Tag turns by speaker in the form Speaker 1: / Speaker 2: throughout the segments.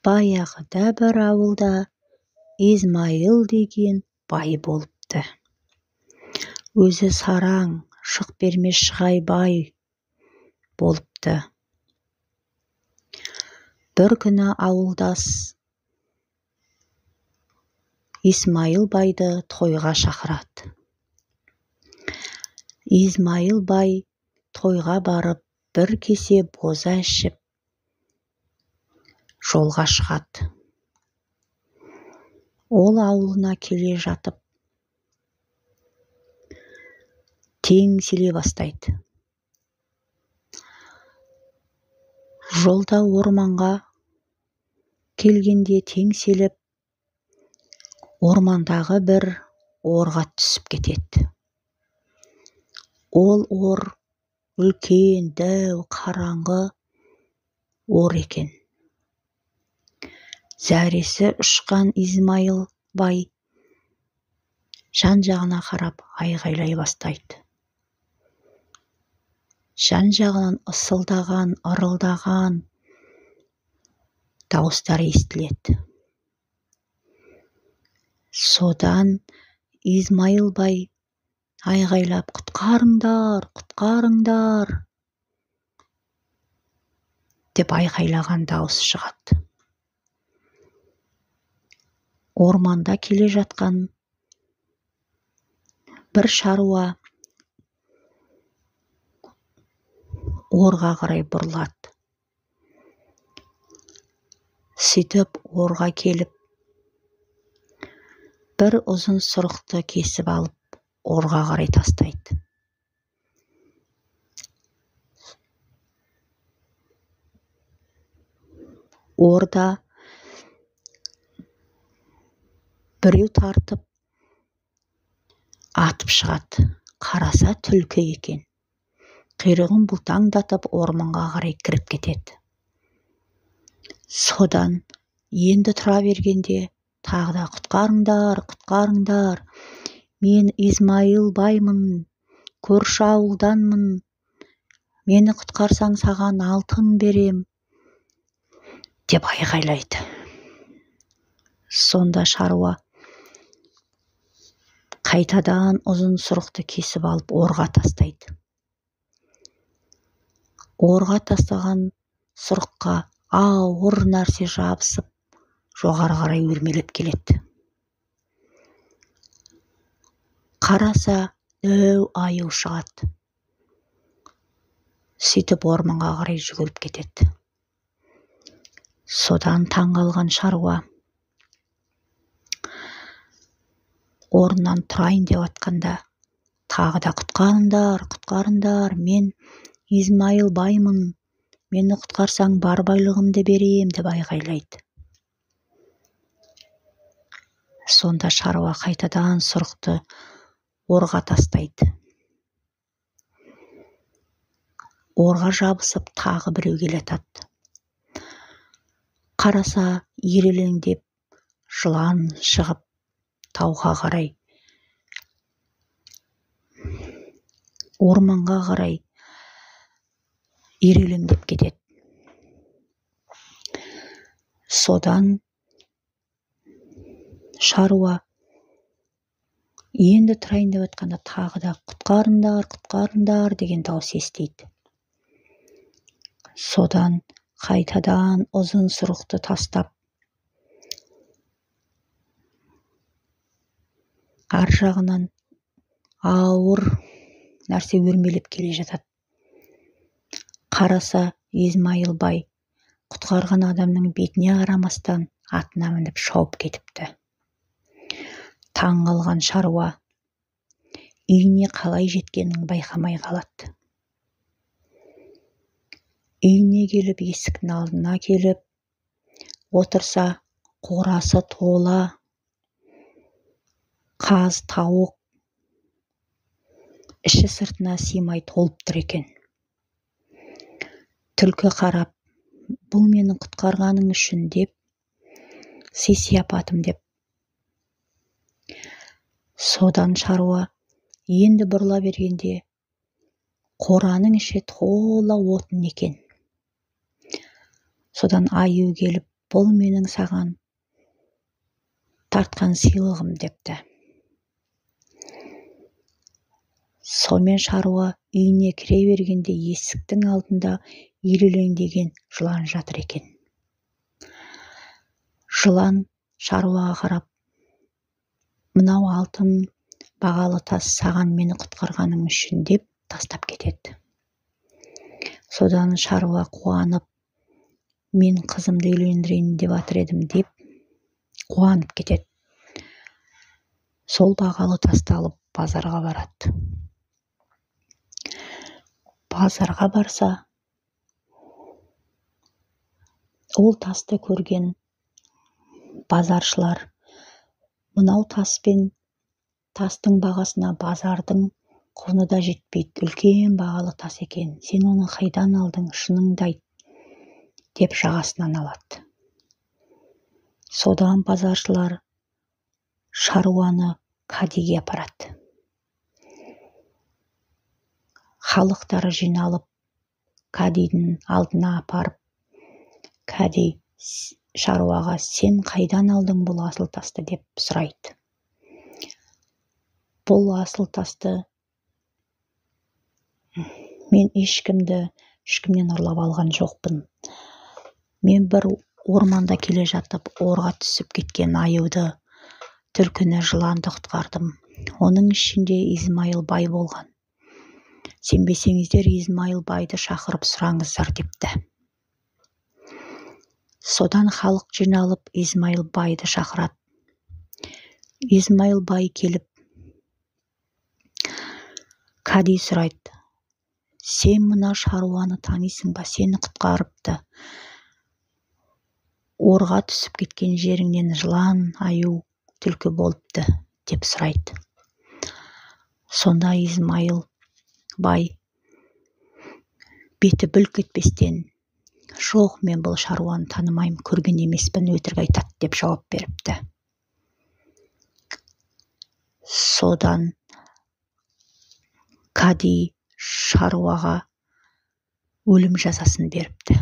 Speaker 1: Баяғыда бір ауылда Измайыл деген бай болыпты. Өзі сараң, шық бермес шығай бай болыпты. Бір күні ауылдас Исмайыл байды тойға шақырады. Измайыл бай тойға барып, бір кесе боза ішіп, жолға шығады. Ол ауылына келе жатып, теңселе бастайды. Жолда орманға келгенде теңселіп, ормандағы бір орға түсіп кетеді. Ол ор үлкен, дәу, қараңғы ор екен. Зәресі ұшқан Измайыл бай жан-жағына қарап айғайлай бастайды. Жан-жағынан ысылдаған, ырылдаған дауыстар естіледі. Содан Измайыл бай айғайлап, құтқарыңдар, құтқарыңдар деп айғайлаған дауыс шығады. Орманда келе жатқан бір шаруа орға қарай бұрылады. Сөйтіп орға келіп, бір ұзын сұрықты кесіп алып, орға қарай тастайды. Орда біреу тартып, атып шығады. Қараса түлкі екен. Құйрығын бұлтаңдатып, орманға қарай кіріп кетеді. Содан енді тұра бергенде, тағы да құтқарыңдар, құтқарыңдар. Мен Измайыл баймын, көрші ауылданмын. Мені құтқарсаң саған алтын берем, деп айғайлайды. Сонда шаруа қайтадан ұзын сұрықты кесіп алып, орға тастайды. Орға тастаған сұрыққа ауыр нәрсе жабысып, жоғары қарай өрмелеп келеді. Қараса, дәу аю шығады. Сөйтіп орманға қарай жүгіріп кетеді. Содан таңғалған шаруа орнынан тұрайын деп атқанда, тағы да құтқарыңдар, құтқарыңдар, мен Измайыл баймын, мені құтқарсаң бар байлығымды берем, деп айғайлайды. Сонда шаруа қайтадан сұрықты орға тастайды. Орға жабысып, тағы біреу келетады. Қараса, ирелеңдеп жылан шығып, тауға қарай, орманға қарай ирелеңдеп кетеді. Содан шаруа енді тұрайын деп атқанда, тағы да құтқарыңдар, құтқарыңдар деген дауыс естиді. Содан қайтадан ұзын сұрықты тастап, ар жағынан ауыр нәрсе өрмелеп келе жатады. Қараса, Измайыл бай құтқарған адамның бетіне қарамастан атына мініп шауып кетіпті. Таңғалған шаруа үйіне қалай жеткенін байқамай қалады. Үйіне келіп, есіктің алдына келіп, отырса, қорасы тола, қаз, тауық, іші сыртына сыймай толып тұр екен. Түлкі қарап, бұл менің құтқарғаның үшін деп, сый-сияпатым деп. Содан шаруа енді бұрыла бергенде, қораның іші тола отын екен. Содан аю келіп, бұл менің саған тартқан сыйлығым депті. Сонымен шаруа үйіне кіре бергенде есіктің алдында елеулеңдеген жылан жатыр екен. Жылан шаруаға қарап, мынау алтын бағалы тас саған мені құтқарғаның үшін деп тастап кетеді. Содан шаруа қуанып, мен қызымды үйлендірейін деп жатыр едім деп қуанып кетеді. Сол бағалы тасты алып базарға барады. Базарға барса, ол тасты көрген базаршылар, мынау таспен тастың бағасына базардың құны да жетпейді, үлкен бағалы тас екен, сен оны қайдан алдың, шыныңды айт деп жағасынан алады. Содан базаршылар шаруаны кәдиге апарады. Халықтары жиналып, кәдидің алдына апарып, кәди шаруаға сен қайдан алдың бұл асыл тасты деп сұрайды. Бұл асыл тасты мен ешкімнен ұрлап алған жоқпын. Мен бір орманда келе жатып, орға түсіп кеткен аюды, түлкіні, жыланды құтқардым. Оның ішінде Измайыл бай болған. Сенбесеңіздер, Измайыл байды шақырып сұраңыздар депті. Содан халық жиналып, Измайыл байды шақырады. Измайыл бай келіп, кәди сұрайды, сен мына шаруаны танисың ба, сені құтқарыпты. Орға түсіп кеткен жеріңнен жылан, аю, түлкі болыпты деп сұрайды. Сонда Измайыл бай беті бүлк етпестен, жоқ, мен бұл шаруаны танымаймын, көрген емеспін, өтірік айтады деп жауап беріпті. Содан кәди шаруаға өлім жазасын беріпті.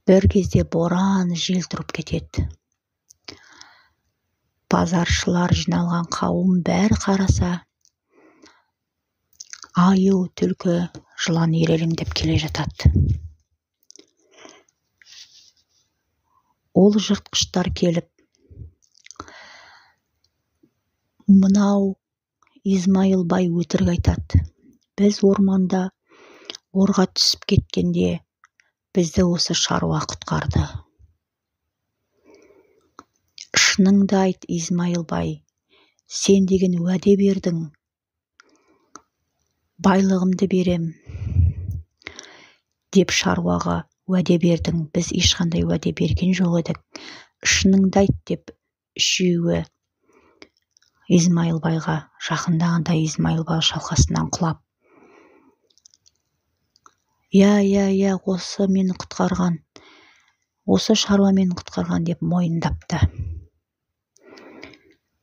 Speaker 1: Бір кезде боран, жел тұрып кетеді. Базаршылар жиналған қауым бәрі қараса, аю, түлкі, жылан ирелеңдеп келе жатады. Ол жыртқыштар келіп, мынау Измайыл бай өтірік айтады. Біз орманда орға түсіп кеткенде бізді осы шаруа құтқарды. Шыныңды айт, Измайыл бай, сен деген уәде бердің, байлығымды берем деп шаруаға уәде бердің. Біз ешқандай уәде берген жоқ едік. Шыныңды айт деп үшеуі Измайыл байға жақындағанда, Измайыл бай шалқасынан құлап, я, осы мені құтқарған, осы шаруа мені құтқарған деп мойындапты.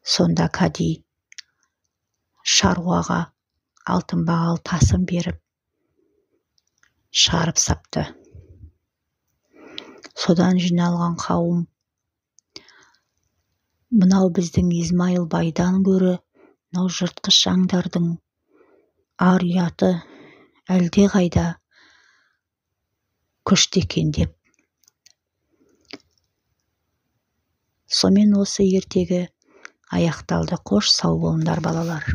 Speaker 1: Сонда кәди шаруаға алтын бағалы тасын беріп, шығарып сапты. Содан жиналған қауым, мынау біздің Измайыл байдан гөрі, мынау жыртқыш жаңдардың ар ұяты әлде қайда күшті екен деп. Сонымен осы ертегі аяқталды. Қош сау болыңдар балалар.